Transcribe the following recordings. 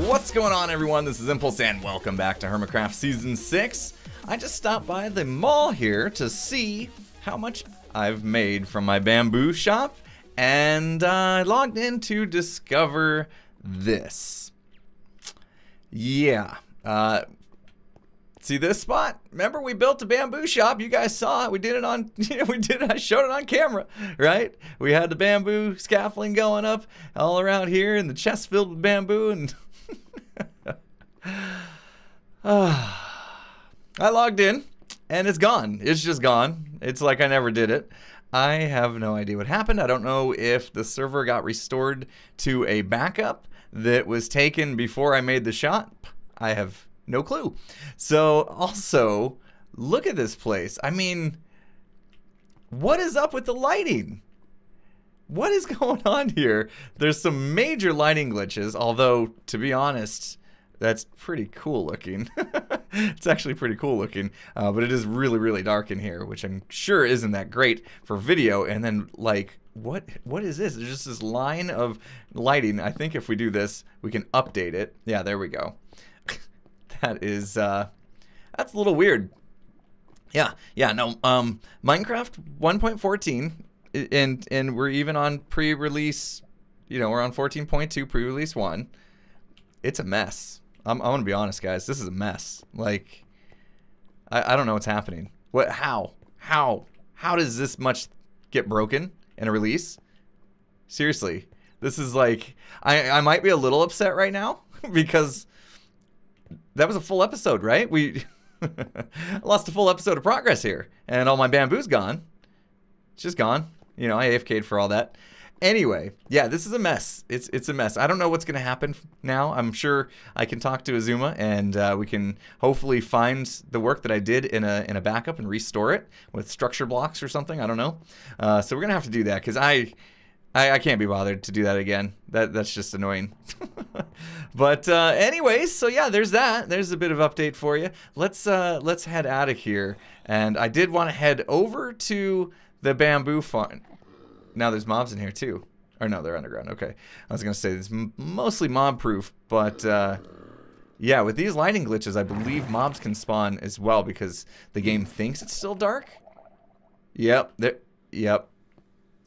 What's going on, everyone? This is Impulse and welcome back to HermitCraft Season 6. I just stopped by the mall here to see how much I've made from my bamboo shop, and I logged in to discover this. Yeah, see this spot? Remember we built a bamboo shop? You guys saw it. We did it on, I showed it on camera, right? We had the bamboo scaffolding going up all around here and the chest filled with bamboo, and I logged in and it's gone. It's just gone. It's like I never did it. I have no idea what happened. I don't know if the server got restored to a backup that was taken before I made the shop. I have no clue. So also, look at this place. I mean, what is up with the lighting? What is going on here? There's some major lighting glitches, although, to be honest, that's pretty cool looking. It's actually pretty cool looking, but it is really, really dark in here, which I'm sure isn't that great for video. And then, like, what is this? There's just this line of lighting. I think if we do this, we can update it. Yeah, there we go. That is, that's a little weird. Yeah, no, Minecraft 1.14, and we're even on pre-release, we're on 14.2 pre-release 1. It's a mess. I'm gonna be honest, guys. This is a mess. Like, I don't know what's happening. How does this much get broken in a release? Seriously, this is like, I might be a little upset right now because that was a full episode, right? I lost a full episode of progress here, and all my bamboo's gone. It's just gone. I AFK'd for all that. Anyway, yeah, this is a mess. It's a mess. I don't know what's going to happen now. I'm sure I can talk to Azuma, and we can hopefully find the work that I did in a backup and restore it with structure blocks or something. I don't know. So we're going to have to do that because I can't be bothered to do that again. That's just annoying. But anyways, so yeah, there's that. There's a bit of update for you. Let's head out of here. And I did want to head over to the bamboo farm. Now there's mobs in here too. Or no, they're underground. Okay. I was going to say it's mostly mob proof, but yeah, with these lighting glitches, I believe mobs can spawn as well because the game thinks it's still dark. Yep. Yep.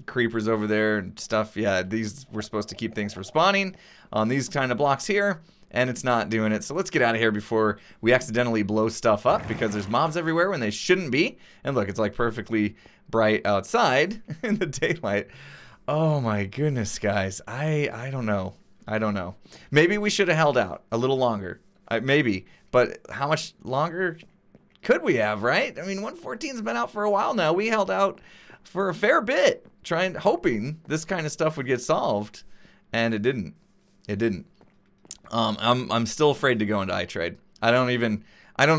Creepers over there and stuff. Yeah, these were supposed to keep things from spawning on these kind of blocks here, and it's not doing it. So let's get out of here before we accidentally blow stuff up because there's mobs everywhere when they shouldn't be. And look, it's like perfectly bright outside in the daylight. Oh my goodness, guys. I don't know. I don't know. Maybe we should have held out a little longer. Maybe. But how much longer could we have, right? I mean, 1.14's been out for a while now. We held out for a fair bit, hoping this kind of stuff would get solved, and it didn't. It didn't. I'm still afraid to go into iTrade. I don't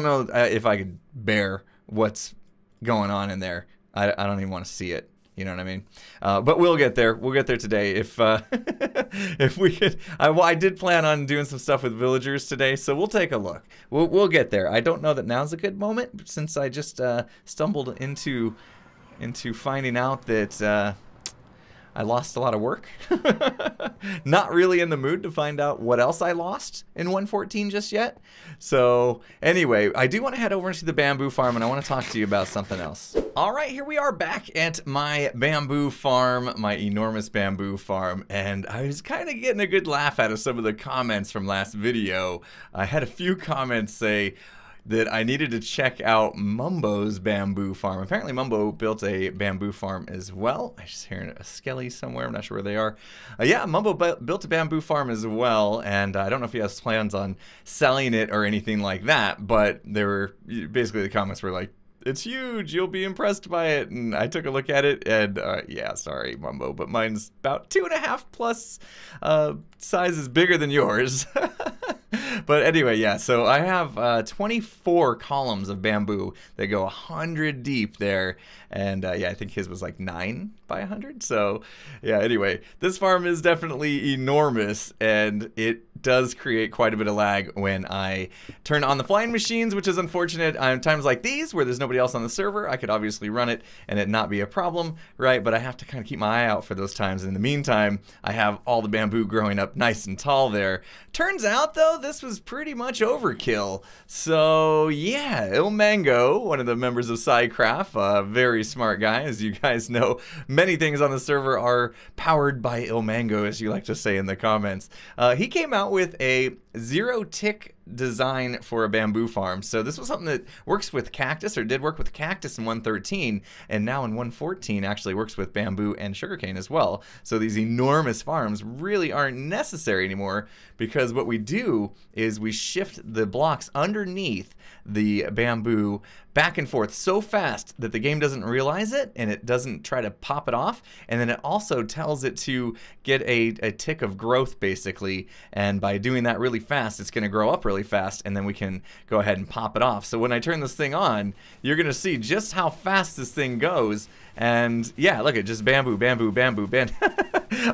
know if I could bear what's going on in there. I don't even want to see it. You know what I mean? But we'll get there. We'll get there today. If if we could, I did plan on doing some stuff with villagers today, so we'll take a look. We'll get there. I don't know that now's a good moment since I just stumbled into finding out that I lost a lot of work. Not really in the mood to find out what else I lost in 1.14 just yet. So anyway, I do want to head over into the bamboo farm, and I want to talk to you about something else. All right, here we are back at my bamboo farm, my enormous bamboo farm, and I was kind of getting a good laugh out of some of the comments from last video. I had a few comments say that I needed to check out Mumbo's bamboo farm. Apparently Mumbo built a bamboo farm as well. I just hear a skelly somewhere. I'm not sure where they are. Yeah, Mumbo built a bamboo farm as well, and I don't know if he has plans on selling it or anything like that, but there were basically the comments were like, it's huge, you'll be impressed by it. And I took a look at it, and yeah, sorry, Mumbo, but mine's about 2.5 plus sizes bigger than yours. But anyway, yeah, so I have 24 columns of bamboo that go 100 deep there, and yeah, I think his was like 9 by 100. So yeah, anyway, this farm is definitely enormous, and it does create quite a bit of lag when I turn on the flying machines, which is unfortunate. Times like these where there's nobody else on the server, I could obviously run it and it not be a problem, right? But I have to kind of keep my eye out for those times. In the meantime, I have all the bamboo growing up nice and tall there. Turns out, though, this was pretty much overkill. So, yeah, ilmango, one of the members of HermitCraft, a very smart guy, as you guys know. Many things on the server are powered by ilmango, as you like to say in the comments. He came out with a zero-tick design for a bamboo farm. So this was something that works with cactus, or did work with cactus in 1.13, and now in 1.14 actually works with bamboo and sugarcane as well. So these enormous farms really aren't necessary anymore, because what we do is we shift the blocks underneath the bamboo back and forth so fast that the game doesn't realize it and it doesn't try to pop it off, and then it also tells it to get a tick of growth basically, and by doing that really fast it's going to grow up really fast, and then we can go ahead and pop it off. So when I turn this thing on, you're going to see just how fast this thing goes. And yeah, look at just bamboo, bamboo, bamboo, bamboo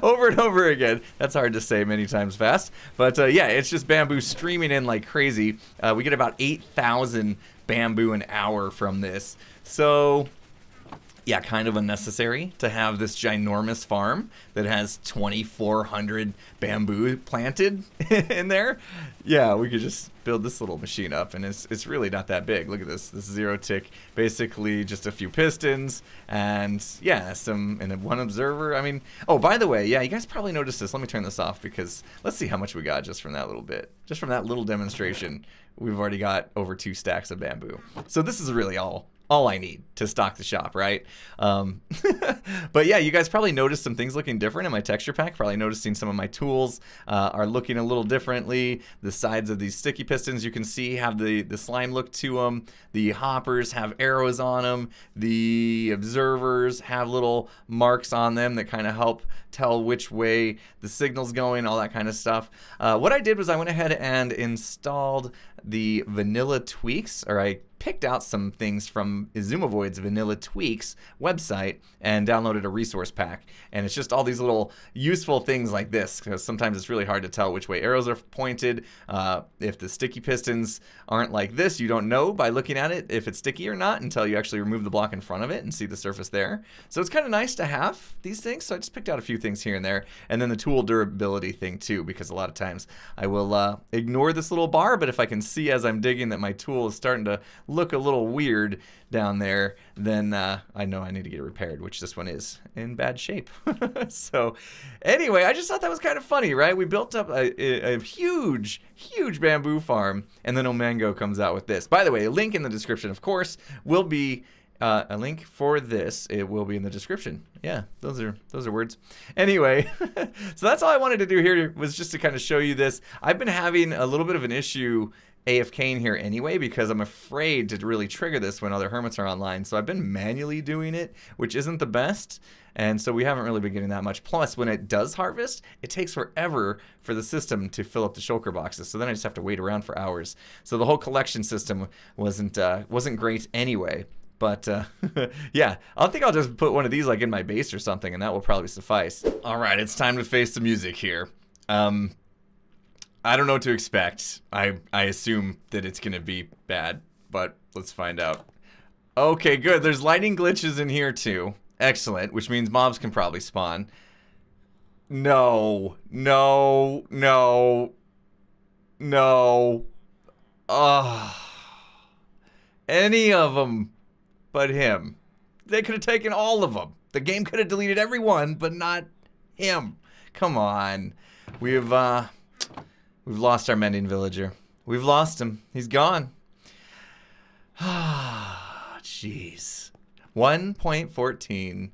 over and over again. That's hard to say many times fast, but yeah, it's just bamboo streaming in like crazy. We get about 8,000 bamboo an hour from this. So yeah, kind of unnecessary to have this ginormous farm that has 2,400 bamboo planted in there. Yeah, we could just build this little machine up, and it's really not that big. Look at this zero tick, basically just a few pistons, and yeah, and one observer. I mean, oh, by the way, yeah, you guys probably noticed this. Let me turn this off, because let's see how much we got just from that little bit. Just from that little demonstration, we've already got over 2 stacks of bamboo. So this is really all I need to stock the shop, right? But yeah, you guys probably noticed some things looking different in my texture pack. Probably noticing some of my tools are looking a little differently. The sides of these sticky pistons, you can see, have the slime look to them. The hoppers have arrows on them. The observers have little marks on them that kind of help tell which way the signal's going, all that kind of stuff. What I did was I went ahead and installed the vanilla tweaks, or I picked out some things from Izumavoid's Vanilla Tweaks website and downloaded a resource pack. And it's just all these little useful things like this, because sometimes it's really hard to tell which way arrows are pointed. If the sticky pistons aren't like this, you don't know by looking at it if it's sticky or not until you actually remove the block in front of it and see the surface there. So it's kind of nice to have these things. So I just picked out a few things here and there. And then the tool durability thing too, because a lot of times I will ignore this little bar, but if I can see as I'm digging that my tool is starting to look a little weird down there, then I know I need to get it repaired, which this one is in bad shape. So anyway, I just thought that was kind of funny, right? We built up a huge bamboo farm, and then ilmango comes out with this. By the way, a link in the description, of course, will be a link for this. It will be in the description. Yeah, those are words. Anyway, so that's all I wanted to do here, was just to kind of show you this. I've been having a little bit of an issue AFKing here anyway, because I'm afraid to really trigger this when other hermits are online. So I've been manually doing it, which isn't the best. And so we haven't really been getting that much. Plus, when it does harvest, it takes forever for the system to fill up the shulker boxes. So then I just have to wait around for hours. So the whole collection system wasn't great anyway. But yeah, I think I'll just put one of these like in my base or something, and that will probably suffice. All right, it's time to face the music here. I don't know what to expect. I assume that it's gonna be bad, but let's find out. Okay, good. There's lighting glitches in here too. Excellent, which means mobs can probably spawn. No. Any of them but him. They could have taken all of them. The game could have deleted every one, but not him. Come on. We've lost our mending villager. We've lost him. He's gone. Jeez. 1.14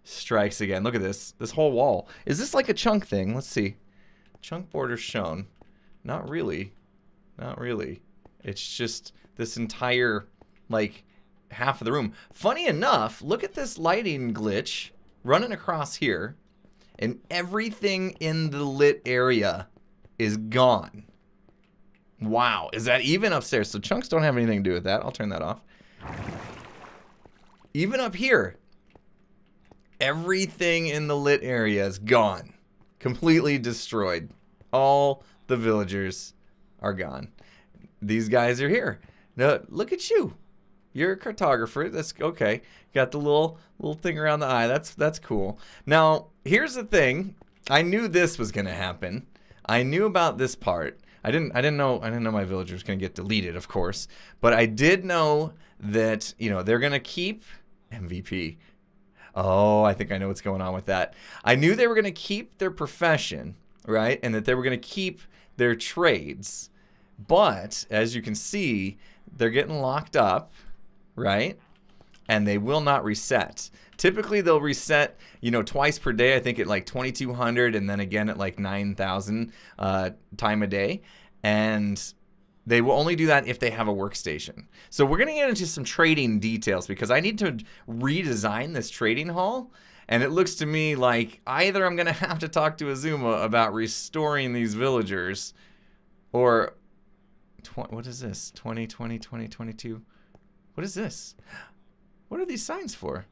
strikes again. Look at this. This whole wall. Is this like a chunk thing? Let's see. Chunk border shown. Not really. Not really. It's just this entire, like, half of the room. Funny enough, look at this lighting glitch running across here, and everything in the lit area is gone. Wow, is that even upstairs? So chunks don't have anything to do with that. I'll turn that off. Even up here, everything in the lit area is gone. Completely destroyed. all the villagers are gone. These guys are here. Now, look at you. You're a cartographer. That's okay. Got the little thing around the eye. That's cool. Now, here's the thing. I knew this was gonna happen. I knew about this part. I didn't know my villager was gonna get deleted, of course. But I did know that, you know, they're gonna keep MVP. Oh, I think I know what's going on with that. I knew they were gonna keep their profession, right? And that they were gonna keep their trades. But as you can see, they're getting locked up, right? And they will not reset. Typically, they'll reset, you know, twice per day. I think at like 2,200 and then again at like 9,000 time a day. And they will only do that if they have a workstation. So we're going to get into some trading details because I need to redesign this trading hall. And it looks to me like either I'm going to have to talk to Azuma about restoring these villagers or... what is this? 2020, 2022? What is this? What are these signs for?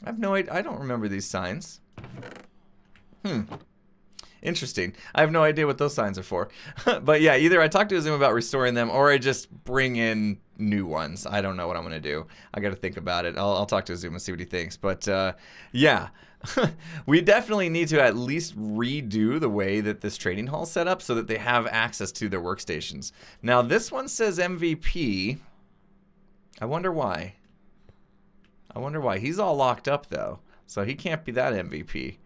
I have no idea. I don't remember these signs. Interesting. I have no idea what those signs are for. But yeah, either I talk to Azuma about restoring them or I just bring in new ones. I don't know what I'm going to do. I got to think about it. I'll talk to Azuma and see what he thinks. But yeah, we definitely need to at least redo the way that this trading hall is set up so that they have access to their workstations. Now, this one says MVP. I wonder why. I wonder why. He's all locked up, though, so he can't be that MVP.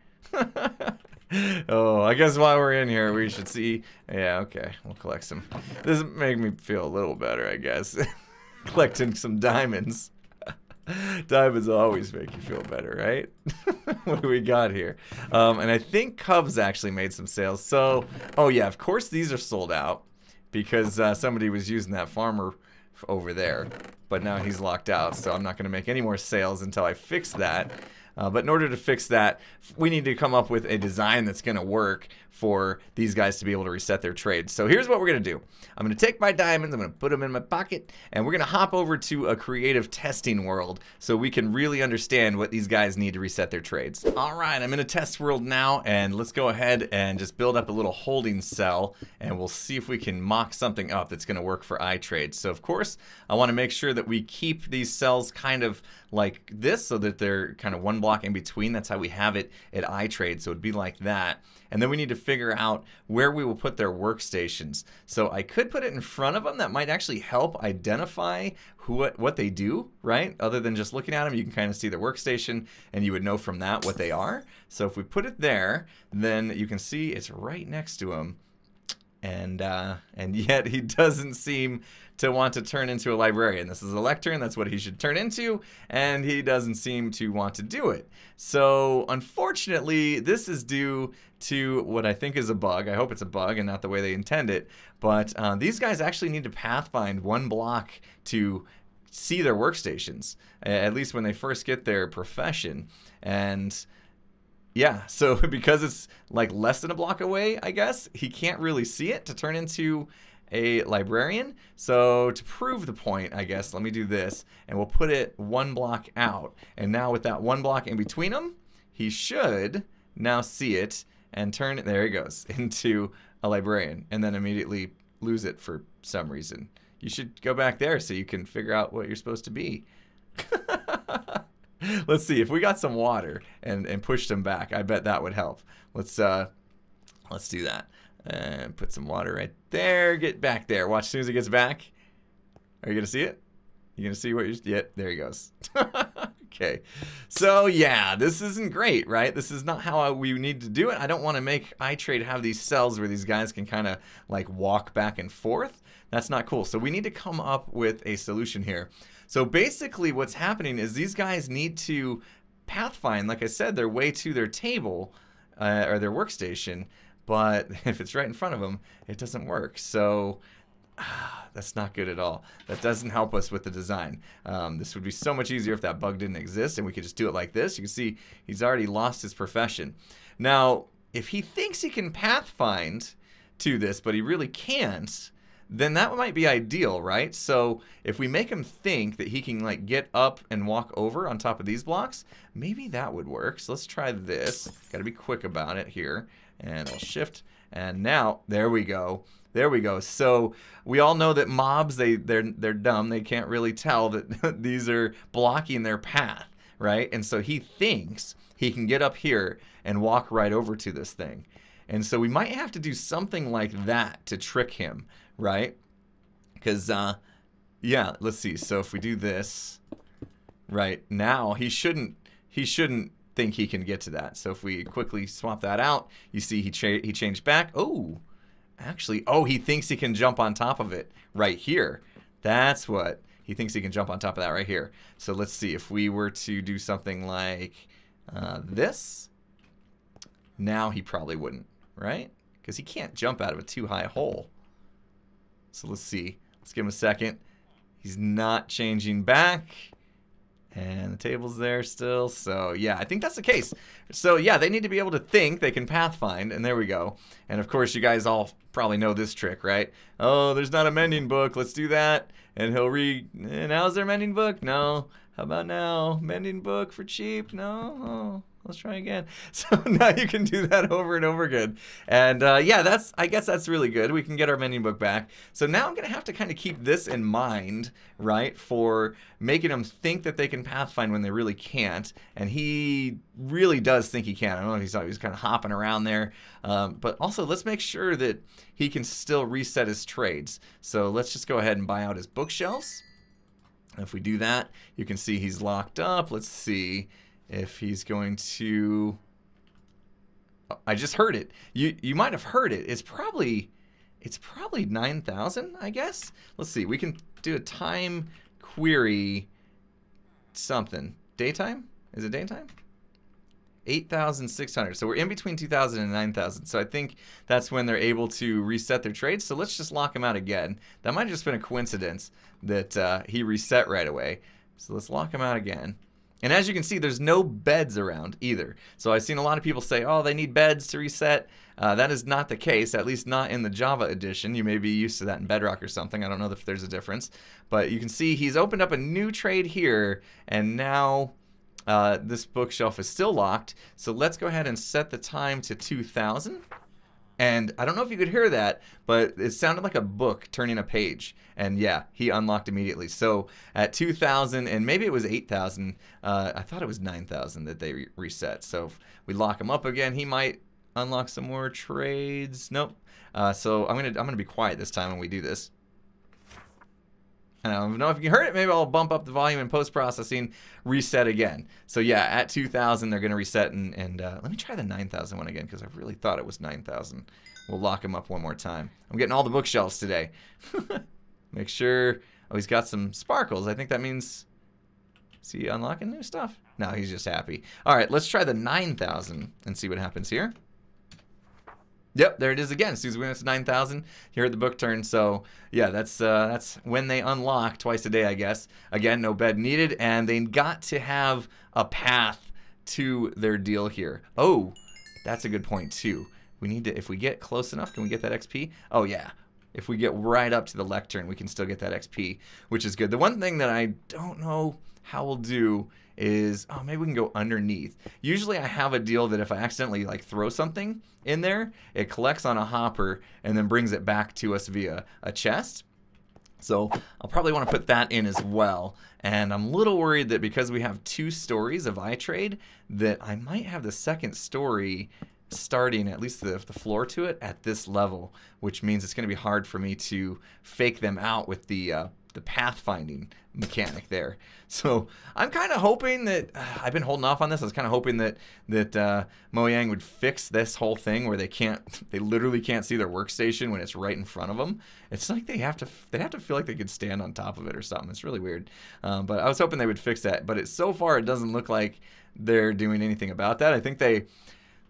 Oh, I guess while we're in here, we should see. Yeah, okay, we'll collect some. This make me feel a little better, I guess. Collecting some diamonds. Diamonds always make you feel better, right? What do we got here? And I think Cubs actually made some sales. So, oh yeah, of course these are sold out because somebody was using that farmer over there. But now he's locked out, so I'm not going to make any more sales until I fix that. But in order to fix that, we need to come up with a design that's going to work for these guys to be able to reset their trades. So here's what we're going to do. I'm going to take my diamonds, I'm going to put them in my pocket, and we're going to hop over to a creative testing world so we can really understand what these guys need to reset their trades. All right, I'm in a test world now, and let's go ahead and just build up a little holding cell, and we'll see if we can mock something up that's going to work for iTrade. So of course, I want to make sure that we keep these cells kind of like this so that they're kind of one block in between. That's how we have it at iTrade, so it'd be like that. And then we need to figure out where we will put their workstations. So I could put it in front of them. That might actually help identify what they do, right? Other than just looking at them, you can kind of see their workstation and you would know from that what they are. So if we put it there, then you can see it's right next to him. And yet he doesn't seem to want to turn into a librarian. This is a lectern, that's what he should turn into, and he doesn't seem to want to do it. So unfortunately, this is due to what I think is a bug. I hope it's a bug and not the way they intend it. But these guys actually need to pathfind one block to see their workstations, at least when they first get their profession. And yeah, so because it's like less than a block away, I guess, he can't really see it to turn into a librarian. So to prove the point, I guess, let me do this, and we'll put it one block out. And now with that one block in between them, he should now see it and turn it, there he goes, into a librarian, and then immediately lose it for some reason. You should go back there so you can figure out what you're supposed to be. Let's see, if we got some water and pushed him back, I bet that would help. Let's do that. And put some water right there. Get back there. Watch as soon as he gets back. Are you going to see it? You going to see what you're... Yeah, there he goes. Okay. So, yeah, this isn't great, right? This is not how we need to do it. I don't want to make iTrade have these cells where these guys can kind of like walk back and forth. That's not cool. So we need to come up with a solution here. So basically what's happening is these guys need to pathfind, like I said, their way to their table or their workstation. But if it's right in front of them, it doesn't work. So that's not good at all. That doesn't help us with the design. This would be so much easier if that bug didn't exist and we could just do it like this. You can see he's already lost his profession. Now, if he thinks he can pathfind to this, but he really can't, then that might be ideal, right? So if we make him think that he can like get up and walk over on top of these blocks, maybe that would work. So let's try this. Got to be quick about it here. And I'll shift. And now, there we go. There we go. So we all know that mobs, they're dumb. They can't really tell that these are blocking their path, right? And so he thinks he can get up here and walk right over to this thing. And so we might have to do something like that to trick him, right? Because, yeah, let's see. So if we do this, right, now he shouldn't think he can get to that. So if we quickly swap that out, you see he changed back. Oh, actually, oh, he thinks he can jump on top of it right here. That's what he thinks he can jump on top of that right here. So let's see if we were to do something like this. Now he probably wouldn't, right? Because he can't jump out of a too high hole. So let's see. Let's give him a second. He's not changing back. And the table's there still. So, yeah, I think that's the case. So, yeah, they need to be able to think they can pathfind. And there we go. And, of course, you guys all probably know this trick, right? Oh, there's not a mending book. Let's do that. And he'll now's there a mending book? No. How about now? Mending book for cheap? No. Oh, let's try again. So now you can do that over and over again. And yeah, I guess that's really good. We can get our mending book back. So now I'm going to have to kind of keep this in mind, right, for making them think that they can pathfind when they really can't. And he really does think he can. I don't know if he was kind of hopping around there. But also, let's make sure that he can still reset his trades. So let's just go ahead and buy out his bookshelves. If we do that, you can see he's locked up. Let's see if he's going to... Oh, I just heard it. You might have heard it. It's probably 9,000, I guess. Let's see. We can do a time query something. Daytime? Is it daytime? 8,600. So we're in between 2,000 and 9,000. So I think that's when they're able to reset their trades. So let's just lock him out again. That might have just been a coincidence that he reset right away. So let's lock him out again. And as you can see, there's no beds around either. So I've seen a lot of people say, oh, they need beds to reset. That is not the case, at least not in the Java edition. You may be used to that in Bedrock or something. I don't know if there's a difference. But you can see he's opened up a new trade here, and now this bookshelf is still locked. So let's go ahead and set the time to 2,000. And I don't know if you could hear that, but it sounded like a book turning a page. And yeah, he unlocked immediately. So at 2,000, and maybe it was 8,000, I thought it was 9,000 that they reset. So if we lock him up again, he might unlock some more trades. Nope. So I'm gonna be quiet this time when we do this. I don't know if you heard it. Maybe I'll bump up the volume in post-processing, reset again. So yeah, at 2,000, they're going to reset. And let me try the 9,000 one again, because I really thought it was 9,000. We'll lock him up one more time. I'm getting all the bookshelves today. Make sure. Oh, he's got some sparkles. I think that means... Is he unlocking new stuff? No, he's just happy. All right, let's try the 9,000 and see what happens here. Yep, there it is again. As soon as we went to 9,000, you heard the book turn. So yeah, that's when they unlock twice a day, I guess. Again, no bed needed, and they got to have a path to their deal here. Oh, that's a good point too. We need to, if we get close enough, can we get that XP? Oh yeah. If we get right up to the lectern, we can still get that XP, which is good. The one thing that I don't know how we'll do is, oh, maybe we can go underneath. Usually I have a deal that if I accidentally like throw something in there, it collects on a hopper and then brings it back to us via a chest. So I'll probably want to put that in as well. And I'm a little worried that because we have 2 stories of iTrade, that I might have the second story starting, at least the floor to it, at this level, which means it's going to be hard for me to fake them out with the pathfinding mechanic there. So I'm kind of hoping that I've been holding off on this. I was kind of hoping that Mojang would fix this whole thing where they literally can't see their workstation when it's right in front of them. It's like they have to feel like they could stand on top of it or something. It's really weird. But I was hoping they would fix that. But so far it doesn't look like they're doing anything about that. I think they,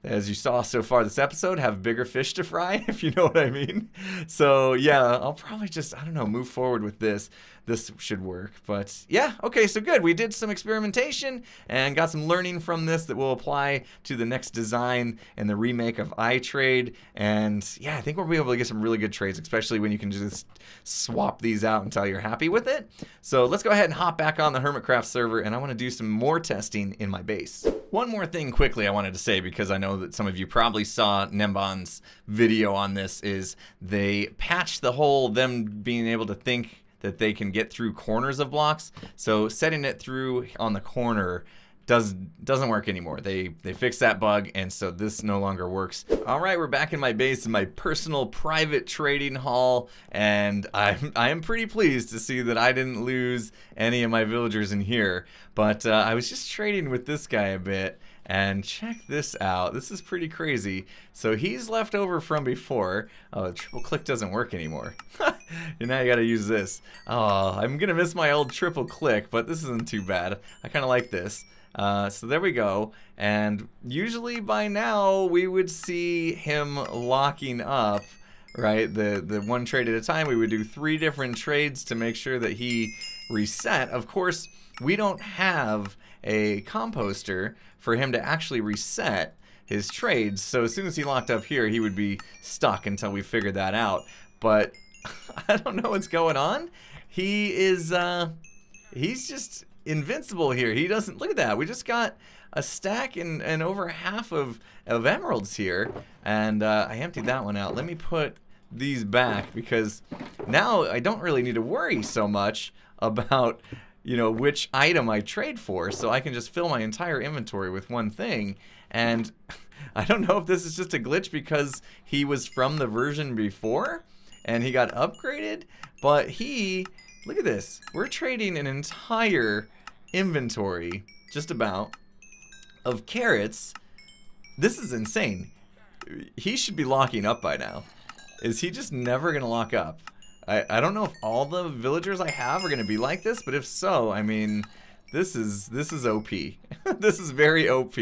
as you saw so far this episode, have bigger fish to fry, if you know what I mean. So yeah, I'll probably just, I don't know, move forward with this. this should work. But yeah, okay, so good. We did some experimentation and got some learning from this that will apply to the next design and the remake of iTrade. And yeah, I think we'll be able to get some really good trades, especially when you can just swap these out until you're happy with it. So let's go ahead and hop back on the HermitCraft server, and I want to do some more testing in my base. One more thing quickly I wanted to say, because I know that some of you probably saw Nembon's video on this, is they patched the whole them being able to think that they can get through corners of blocks. So setting it through on the corner doesn't work anymore. They fixed that bug, and so this no longer works. All right, we're back in my base in my personal private trading hall, and I am pretty pleased to see that I didn't lose any of my villagers in here. But I was just trading with this guy a bit, and check this out. This is pretty crazy. So he's left over from before. Oh, the triple click doesn't work anymore. Now you gotta use this. Oh, I'm gonna miss my old triple click, but this isn't too bad. I kinda like this. So there we go, and usually by now we would see him locking up, right? The one trade at a time. We would do 3 different trades to make sure that he reset. Of course, we don't have a composter for him to actually reset his trades, so as soon as he locked up here, he would be stuck until we figured that out. But I don't know what's going on. He is, he's just invincible here. He doesn't, look at that. We just got a stack and over half of emeralds here, and I emptied that one out. Let me put these back, because now I don't really need to worry so much about, you know, which item I trade for, so I can just fill my entire inventory with one thing. And I don't know if this is just a glitch because he was from the version before and he got upgraded, but look at this. We're trading an entire inventory, just about, of carrots. This is insane. He should be locking up by now. Is he just never gonna lock up? I don't know if all the villagers I have are gonna be like this, but if so, I mean, this is OP. This is very OP.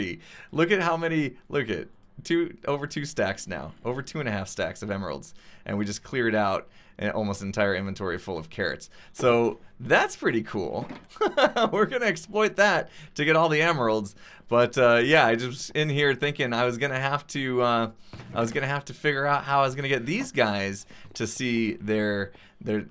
Look at how many, look at over 2 stacks now, over 2.5 stacks of emeralds, and we just cleared out an almost entire inventory full of carrots. So that's pretty cool. We're gonna exploit that to get all the emeralds. But yeah, I just in here thinking I was gonna have to figure out how I was gonna get these guys to see their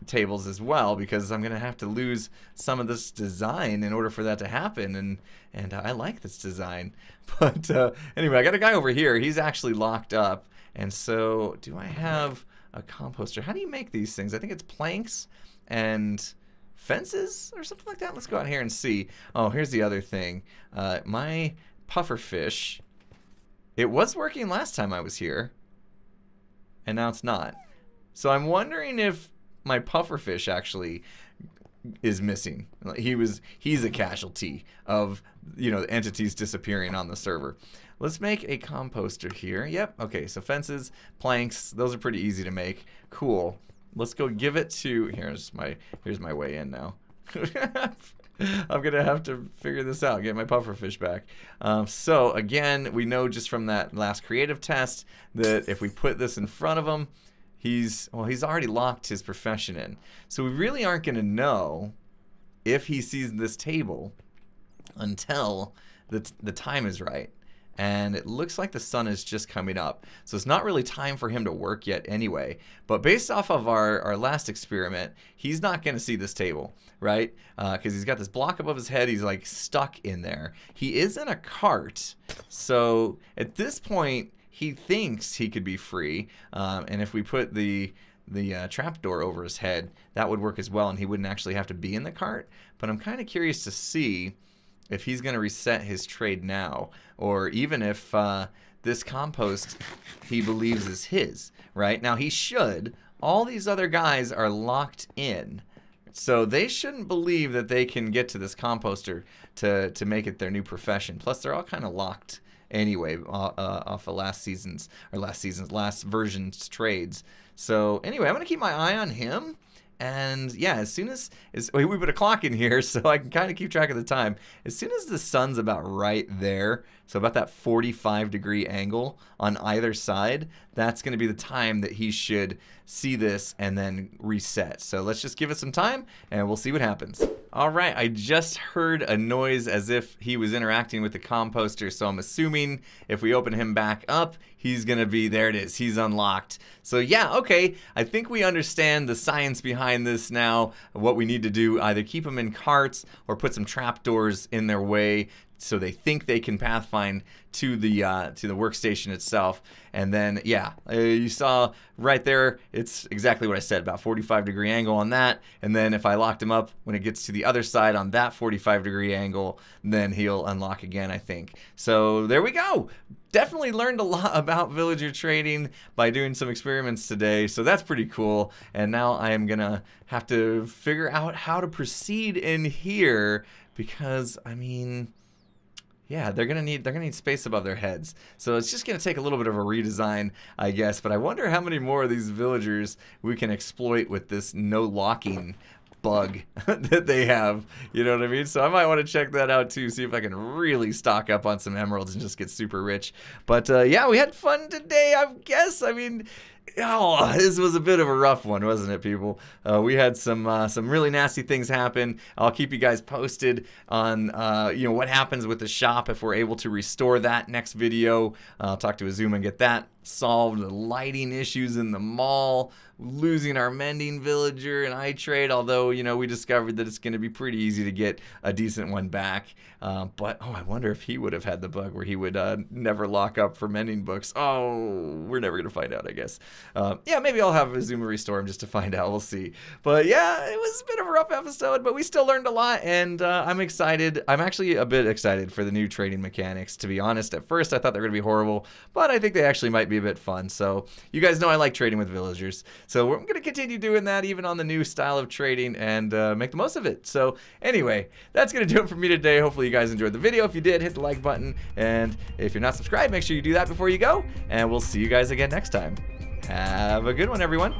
tables as well, because I'm gonna have to lose some of this design in order for that to happen. And I like this design. But anyway, I got a guy over here. He's actually locked up. And so, do I have a composter? How do you make these things? I think it's planks and fences or something like that. Let's go out here and see. Oh, here's the other thing. My pufferfish, it was working last time I was here, and now it's not. So I'm wondering if my pufferfish actually is missing. He's a casualty of, you know, entities disappearing on the server. Let's make a composter here. Yep, okay, so fences, planks, those are pretty easy to make. Cool. Let's go give it to, here's my way in now. I'm gonna have to figure this out, get my pufferfish back. So again, we know just from that last creative test that if we put this in front of him, he's already locked his profession in. So we really aren't gonna know if he sees this table until the time is right. And it looks like the sun is just coming up. So it's not really time for him to work yet anyway. But based off of our last experiment, he's not going to see this table, right? Because he's got this block above his head. He's like stuck in there. He is in a cart. So at this point, he thinks he could be free. And if we put the trapdoor over his head, that would work as well. And he wouldn't actually have to be in the cart. But I'm kind of curious to see if he's going to reset his trade now, or even if this compost he believes is his, right? Now he should. All these other guys are locked in, so they shouldn't believe that they can get to this composter to make it their new profession. Plus they're all kind of locked anyway off of last version's trades. So anyway, I'm going to keep my eye on him And yeah, as soon as we put a clock in here so I can kind of keep track of the time. As soon as the sun's about right there, so about that 45-degree angle on either side, that's going to be the time that he should see this and then reset. So let's just give it some time and we'll see what happens. All right, I just heard a noise as if he was interacting with the composter, so I'm assuming if we open him back up, he's gonna be, there it is, he's unlocked. So yeah, okay, I think we understand the science behind this now, what we need to do, either keep them in carts or put some trapdoors in their way so they think they can pathfind to the workstation itself. And then, yeah, you saw right there, it's exactly what I said, about 45-degree angle on that. And then if I locked him up, when it gets to the other side on that 45-degree angle, then he'll unlock again, I think. So there we go. Definitely learned a lot about villager trading by doing some experiments today, so that's pretty cool. And now I am gonna have to figure out how to proceed in here because, I mean, yeah, they're gonna need space above their heads. So it's just gonna take a little bit of a redesign, I guess. But I wonder how many more of these villagers we can exploit with this no locking bug that they have, you know what I mean? So I might want to check that out too, see if I can really stock up on some emeralds and just get super rich. But yeah, we had fun today, I guess. I mean, oh, this was a bit of a rough one, wasn't it, people? We had some really nasty things happen. I'll keep you guys posted on you know, what happens with the shop if we're able to restore that next video. I'll talk to Azuma and get that solved. The lighting issues in the mall, losing our mending villager and iTrade, although, you know, we discovered that it's going to be pretty easy to get a decent one back. But, oh, I wonder if he would have had the bug where he would never lock up for mending books. Oh, we're never going to find out, I guess. Yeah, maybe I'll have Azuma restore him just to find out. We'll see. But, yeah, it was a bit of a rough episode, but we still learned a lot, and I'm excited. I'm actually a bit excited for the new trading mechanics, to be honest. At first, I thought they were going to be horrible, but I think they actually might be a bit fun. So, you guys know I like trading with villagers. So we're going to continue doing that even on the new style of trading and make the most of it. So anyway, that's going to do it for me today. Hopefully you guys enjoyed the video. If you did, hit the like button. And if you're not subscribed, make sure you do that before you go. And we'll see you guys again next time. Have a good one, everyone.